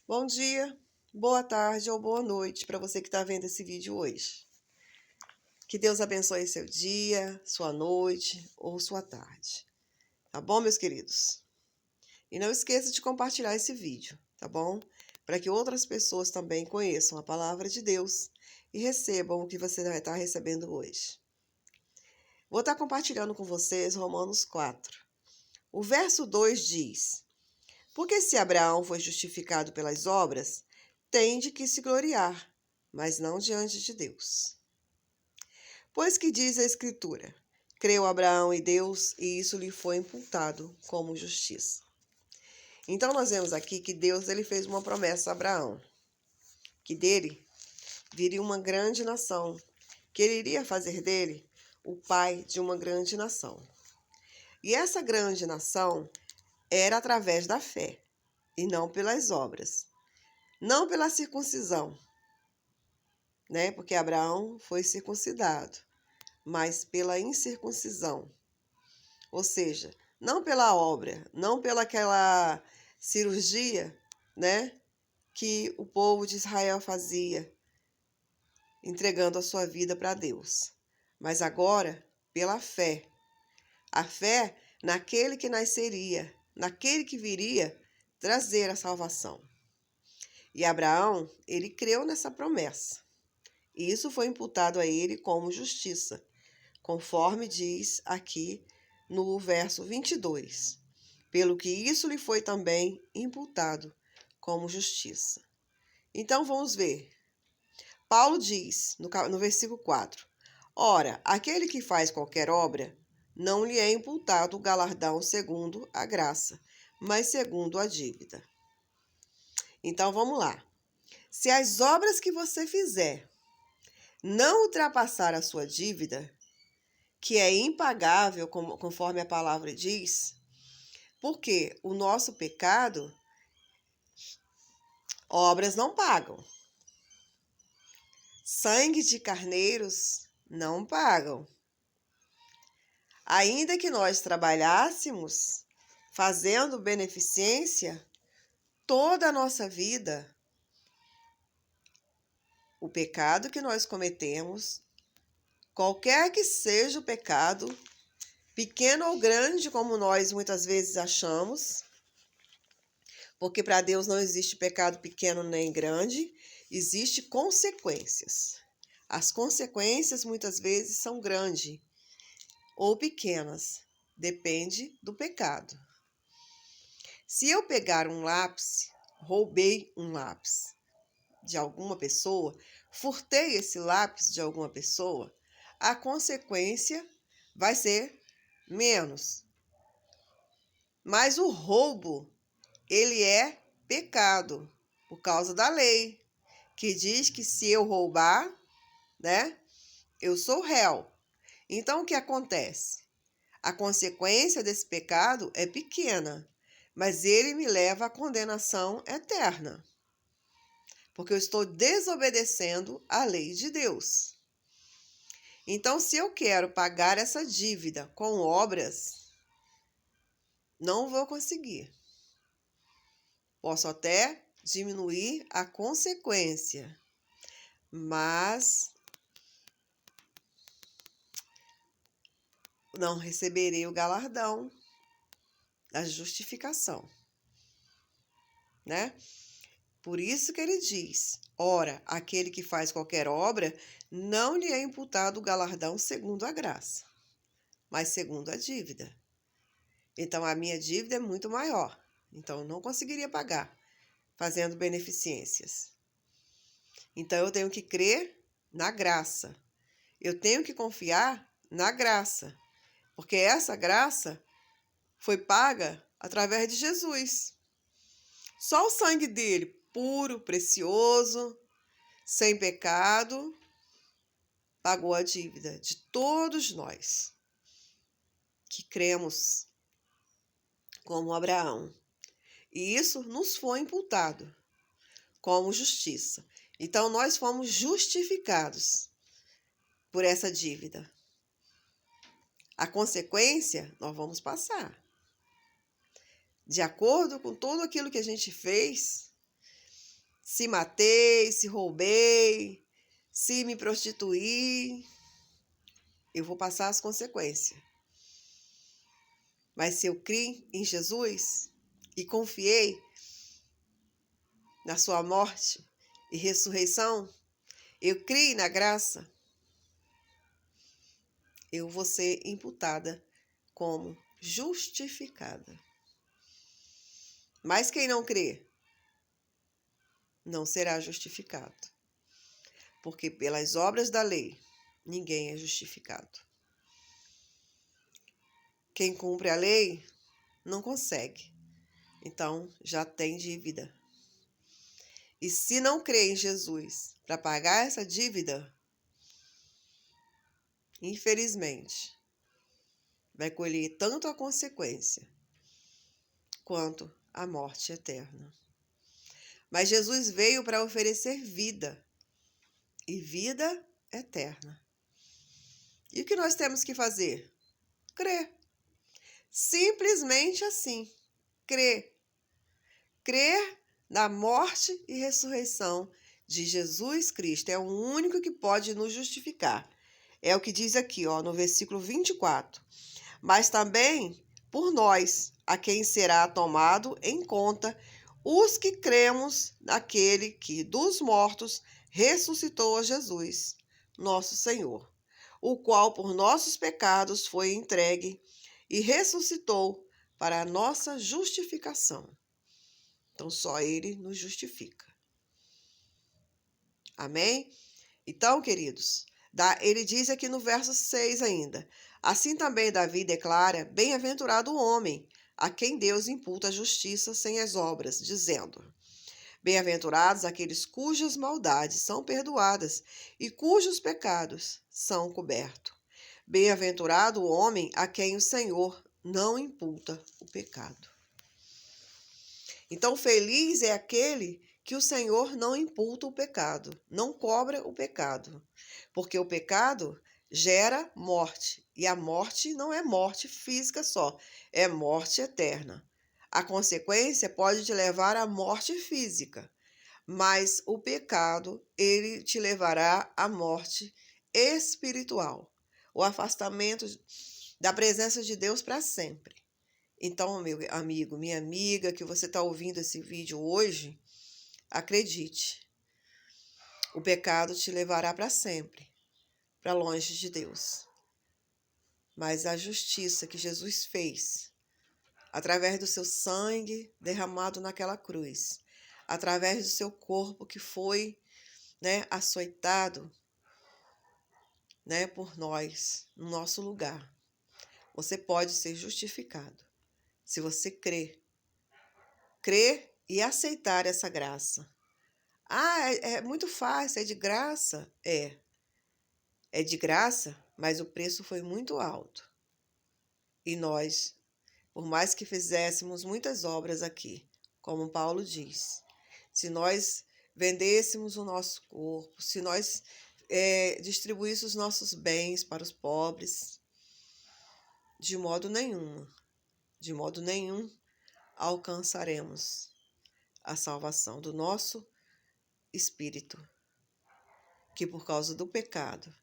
Bom dia, boa tarde ou boa noite para você que está vendo esse vídeo hoje. Que Deus abençoe seu dia, sua noite ou sua tarde. Tá bom, meus queridos? E não esqueça de compartilhar esse vídeo, tá bom? Para que outras pessoas também conheçam a palavra de Deus e recebam o que você vai estar recebendo hoje. Vou estar compartilhando com vocês Romanos 4. O verso 2 diz: Porque se Abraão foi justificado pelas obras, tem de que se gloriar, mas não diante de Deus. Pois que diz a Escritura: creu Abraão em Deus, e isso lhe foi imputado como justiça. Então nós vemos aqui que Deus ele fez uma promessa a Abraão, que dele viria uma grande nação, que ele iria fazer dele o pai de uma grande nação. E essa grande nação era através da fé, e não pelas obras. Não pela circuncisão, né? Porque Abraão foi circuncidado, mas pela incircuncisão. Ou seja, não pela obra, não pela aquela cirurgia, né? Que o povo de Israel fazia, entregando a sua vida para Deus. Mas agora, pela fé. A fé naquele que nasceria, naquele que viria trazer a salvação. E Abraão, ele creu nessa promessa. E isso foi imputado a ele como justiça, conforme diz aqui no verso 22. Pelo que isso lhe foi também imputado como justiça. Então vamos ver. Paulo diz no versículo 4: Ora, aquele que faz qualquer obra, não lhe é imputado o galardão segundo a graça, mas segundo a dívida. Então vamos lá. Se as obras que você fizer não ultrapassar a sua dívida, que é impagável, conforme a palavra diz, porque o nosso pecado, obras não pagam. Sangue de carneiros não pagam. Ainda que nós trabalhássemos fazendo beneficência toda a nossa vida, o pecado que nós cometemos, qualquer que seja o pecado, pequeno ou grande, como nós muitas vezes achamos, porque para Deus não existe pecado pequeno nem grande, existe consequências. As consequências muitas vezes são grandes ou pequenas, depende do pecado. Se eu pegar um lápis, roubei um lápis de alguma pessoa, furtei esse lápis de alguma pessoa, a consequência vai ser menos. Mas o roubo, ele é pecado por causa da lei, que diz que se eu roubar, né, eu sou réu. Então o que acontece? A consequência desse pecado é pequena, mas ele me leva à condenação eterna, porque eu estou desobedecendo a lei de Deus. Então, se eu quero pagar essa dívida com obras, não vou conseguir. Posso até diminuir a consequência, mas não receberei o galardão da justificação, né? Por isso que ele diz: ora, aquele que faz qualquer obra, não lhe é imputado o galardão segundo a graça, mas segundo a dívida. Então, a minha dívida é muito maior. Então, eu não conseguiria pagar fazendo beneficências. Então, eu tenho que crer na graça. Eu tenho que confiar na graça, porque essa graça foi paga através de Jesus. Só o sangue dele, puro, precioso, sem pecado, pagou a dívida de todos nós que cremos como Abraão. E isso nos foi imputado como justiça. Então, nós fomos justificados por essa dívida. A consequência, nós vamos passar. De acordo com tudo aquilo que a gente fez, se matei, se roubei, se me prostituí, eu vou passar as consequências. Mas se eu criei em Jesus e confiei na sua morte e ressurreição, eu criei na graça, eu vou ser imputada como justificada. Mas quem não crê, não será justificado. Porque pelas obras da lei, ninguém é justificado. Quem cumpre a lei, não consegue. Então, já tem dívida. E se não crê em Jesus para pagar essa dívida, infelizmente, vai colher tanto a consequência quanto a morte eterna. Mas Jesus veio para oferecer vida e vida eterna. E o que nós temos que fazer? Crer. Simplesmente assim, crer. Crer na morte e ressurreição de Jesus Cristo. É o único que pode nos justificar. É o que diz aqui, ó, no versículo 24. Mas também por nós, a quem será tomado em conta os que cremos naquele que dos mortos ressuscitou a Jesus, nosso Senhor, o qual por nossos pecados foi entregue e ressuscitou para a nossa justificação. Então, só Ele nos justifica. Amém? Então, queridos, ele diz aqui no verso 6 ainda: assim também Davi declara: bem-aventurado o homem, a quem Deus imputa a justiça sem as obras, dizendo: bem-aventurados aqueles cujas maldades são perdoadas e cujos pecados são cobertos. Bem-aventurado o homem a quem o Senhor não imputa o pecado. Então, feliz é aquele que o Senhor não imputa o pecado, não cobra o pecado, porque o pecado gera morte, e a morte não é morte física só, é morte eterna. A consequência pode te levar à morte física, mas o pecado, ele te levará à morte espiritual, o afastamento da presença de Deus para sempre. Então, meu amigo, minha amiga, que você está ouvindo esse vídeo hoje, acredite, o pecado te levará para sempre, para longe de Deus. Mas a justiça que Jesus fez, através do seu sangue derramado naquela cruz, através do seu corpo que foi, açoitado, por nós, no nosso lugar, você pode ser justificado. Se você crer e aceitar essa graça. Ah, é muito fácil, é de graça? É de graça, mas o preço foi muito alto. E nós, por mais que fizéssemos muitas obras aqui, como Paulo diz, se nós vendêssemos o nosso corpo, se nós distribuíssemos os nossos bens para os pobres, de modo nenhum alcançaremos a salvação do nosso espírito, que por causa do pecado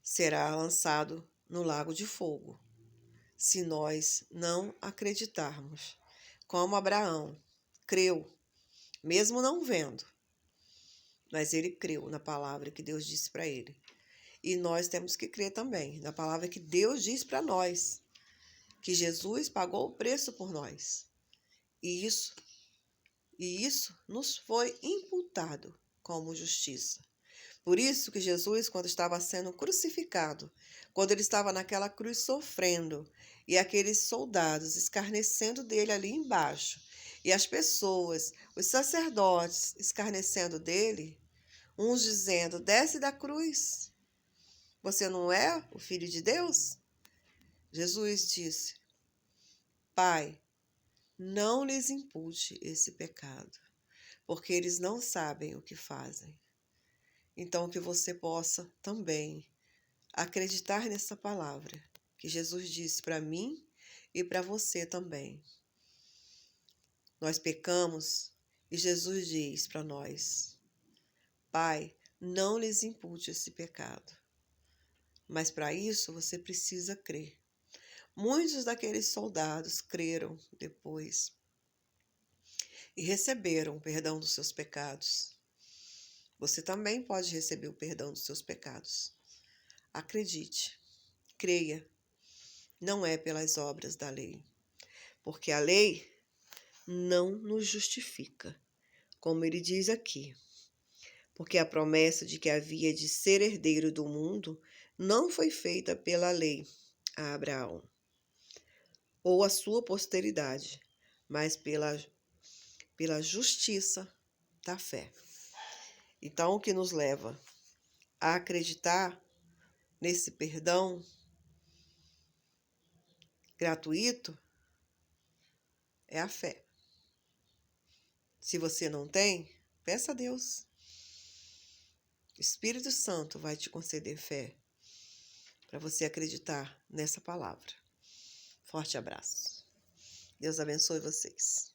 será lançado no lago de fogo, se nós não acreditarmos, como Abraão creu, mesmo não vendo, mas ele creu na palavra que Deus disse para ele. E nós temos que crer também na palavra que Deus diz para nós, que Jesus pagou o preço por nós. E isso nos foi imputado como justiça. Por isso que Jesus, quando estava sendo crucificado, quando ele estava naquela cruz sofrendo, e aqueles soldados escarnecendo dele ali embaixo, e as pessoas, os sacerdotes escarnecendo dele, uns dizendo: desce da cruz, você não é o Filho de Deus? Jesus disse: Pai, não lhes impute esse pecado, porque eles não sabem o que fazem. Então, que você possa também acreditar nessa palavra que Jesus disse para mim e para você também. Nós pecamos E Jesus diz para nós: Pai, não lhes impute esse pecado. Mas para isso você precisa crer. Muitos daqueles soldados creram depois e receberam o perdão dos seus pecados. Você também pode receber o perdão dos seus pecados. Acredite, creia. Não é pelas obras da lei, porque a lei não nos justifica, como ele diz aqui. Porque a promessa de que havia de ser herdeiro do mundo não foi feita pela lei a Abraão ou a sua posteridade, mas pela justiça da fé. Então, o que nos leva a acreditar nesse perdão gratuito é a fé. Se você não tem, peça a Deus. O Espírito Santo vai te conceder fé para você acreditar nessa palavra. Forte abraço. Deus abençoe vocês.